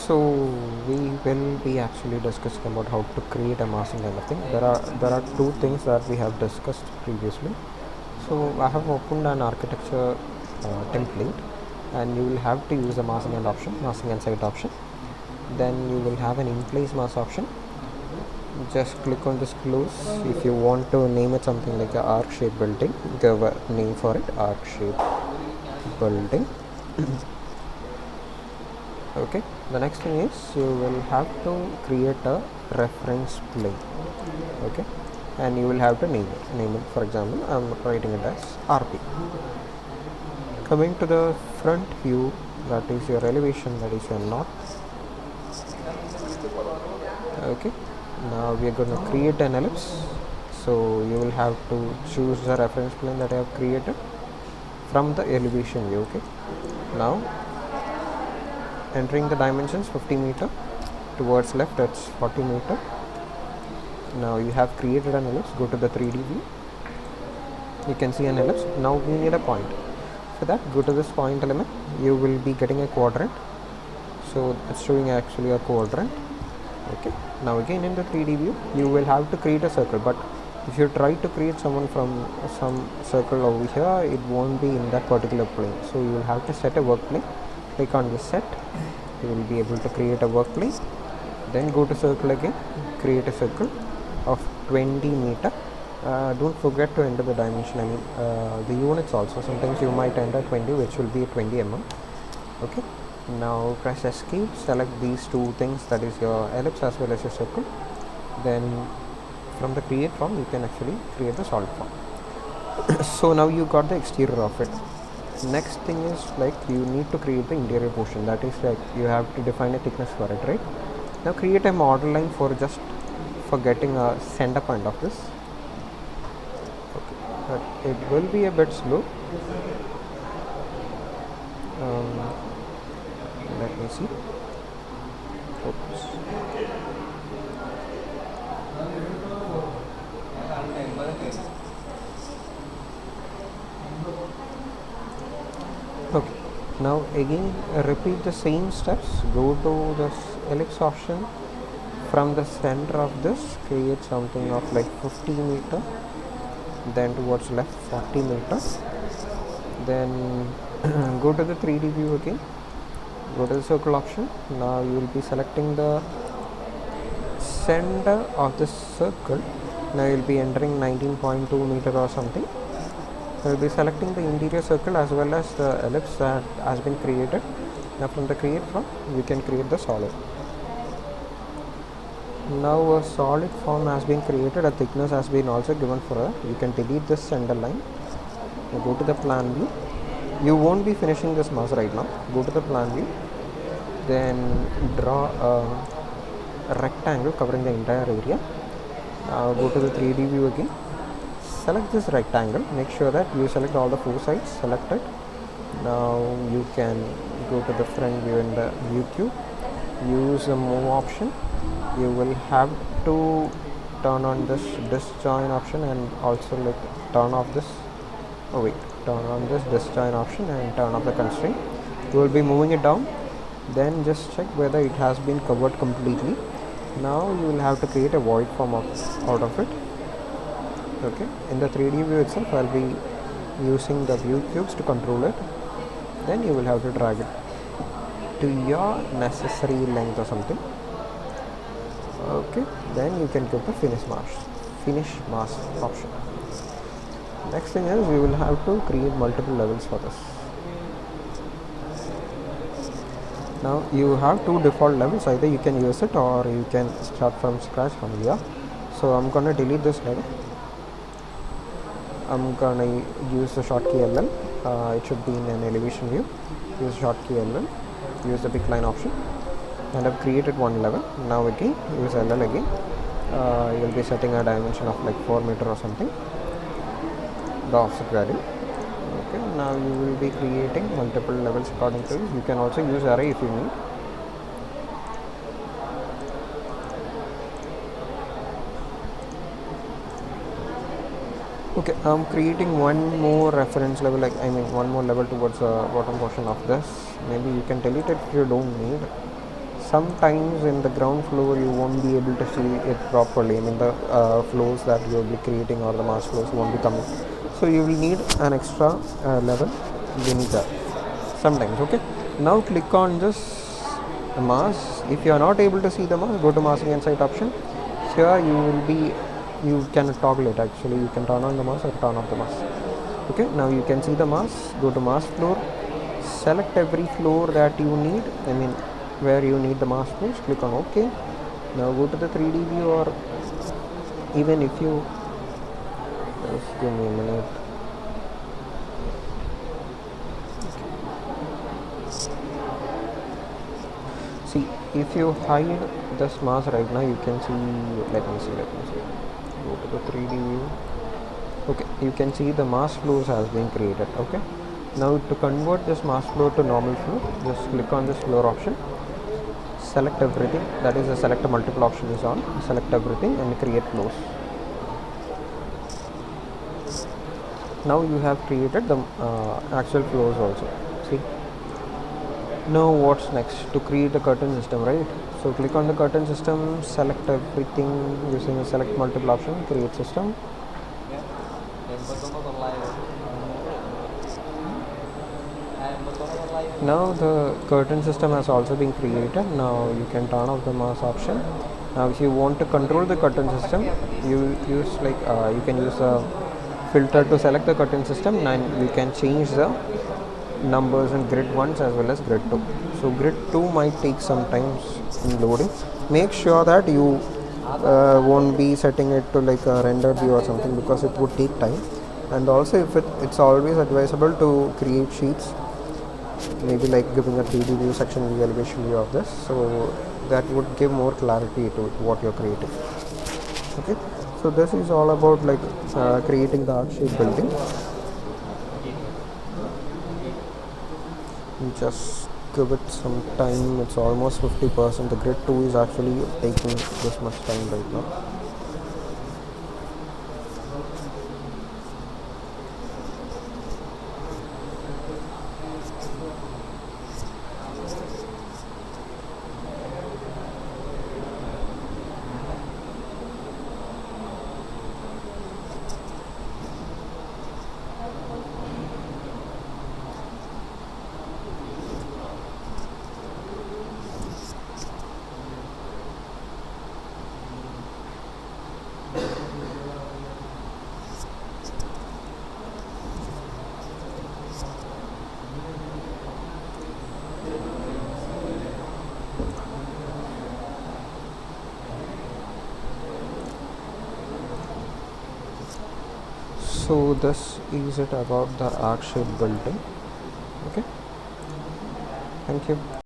So we will be actually discussing about how to create a mask and kind of thing. There are two things that we have discussed previously. So I have opened an architecture template, and you will have to use the masking and option, masking and site option. Then you will have an in-place mask option. Just click on this close. If you want to name it something like a arc shape building, give a name for it, arc shape building. Okay, the next thing is you will have to create a reference plane. Okay, and you will have to name it. For example, I'm writing it as RP. Coming to the front view, that is your elevation, that is your north. Okay, now we are going to create an ellipse. So you will have to choose the reference plane that I have created from the elevation view. Okay, now entering the dimensions 50 meter, towards left that's 40 meter. Now you have created an ellipse. Go to the 3D view, you can see an ellipse. Now we need a point. For that, go to this point element, you will be getting a quadrant. So it's showing actually a quadrant. Okay, now again in the 3D view you will have to create a circle, but if you try to create someone from some circle over here, it won't be in that particular plane. So you will have to set a work plane. Click on the set, you will be able to create a work plane. Then go to circle again, create a circle of 20 meter. Don't forget to enter the dimension, I mean the units also. Sometimes you might enter 20, which will be 20 mm. Okay, now press escape, select these two things, that is your ellipse as well as your circle. Then from the create form you can actually create the solid form. So now you got the exterior of it. Next thing is like you need to create the interior portion, that is like you have to define a thickness for it, right? Now create a model line for getting a center point of this. Okay, but it will be a bit slow. Let me see. Oops. Okay, now again repeat the same steps. Go to this ellipse option. From the center of this, create something of like 50 meter, then towards left 40 meters. Then go to the 3D view again, go to the circle option. Now you will be selecting the center of the circle. Now you will be entering 19.2 meter or something. You will be selecting the interior circle as well as the ellipse that has been created. Now from the create from, you can create the solid. Now a solid form has been created, a thickness has been also given for a, you can delete this center line. You go to the plan view. You won't be finishing this mask right now. Go to the plan view, then draw a rectangle covering the entire area. Now go to the 3D view again, select this rectangle, make sure that you select all the four sides, select it. Now you can go to the front view in the view cube, use the move option. You will have to turn on this disjoin option and also like turn off this, turn on this disjoin option and turn off the constraint. You will be moving it down, then just check whether it has been covered completely. Now you will have to create a void form out of it. Okay, in the 3D view itself I'll be using the view cubes to control it. Then you will have to drag it to your necessary length or something. Okay, then you can go to finish mask option. Next thing is we will have to create multiple levels for this. Now you have two default levels, either you can use it or you can start from scratch from here. So I'm gonna delete this level. I'm gonna use the Schottky LL. It should be in an elevation view. Use Schottky LL, use the pick line option, and I've created one level. Now again use LL again. You'll be setting a dimension of like 4 meter or something, the offset value. Okay, now you will be creating multiple levels according to this. You can also use array if you need. Okay, I'm creating one more reference level, one more level towards the bottom portion of this. Maybe you can delete it if you don't need. sometimes in the ground floor you won't be able to see it properly. I mean the flows that you will be creating or the mass flows won't be coming, so you will need an extra level beneath that sometimes. Okay, now click on this mask. If you are not able to see the mask, go to masking insight option. Here you can toggle it. Actually, you can turn on the mask or turn off the mask. Okay, now you can see the mask. Go to mask floor, select every floor that you need, I mean where you need the mask floors, click on OK. Now go to the 3D view, or even if you just give me a minute. See, if you hide this mask right now, you can see, let me see, go to the 3D view. Okay, you can see the mask floors has been created. Okay, now to convert this mask floor to normal floor, just click on this floor option, select everything, that is the select multiple option is on, select everything and create floors. Now you have created the actual floors also. See, now what's next? To create the curtain system, right? So click on the curtain system, select everything using the select multiple option, create system. Now the curtain system has also been created. Now you can turn off the mask option. Now if you want to control the curtain system, you use you can use a filter to select the curtain system, and you can change the numbers in grid 1 as well as grid 2. So grid 2 might take some time in loading. Make sure that you won't be setting it to like a rendered view or something, because it would take time. And also if it's always advisable to create sheets, maybe like giving a 3D view, section view, elevation view of this, so that would give more clarity to what you're creating. Okay, so this is all about like creating the arc shape building. Just give it some time. It's almost 50%. The grid 2 is actually taking this much time right now. So this is it about the arc shape building. Okay, thank you.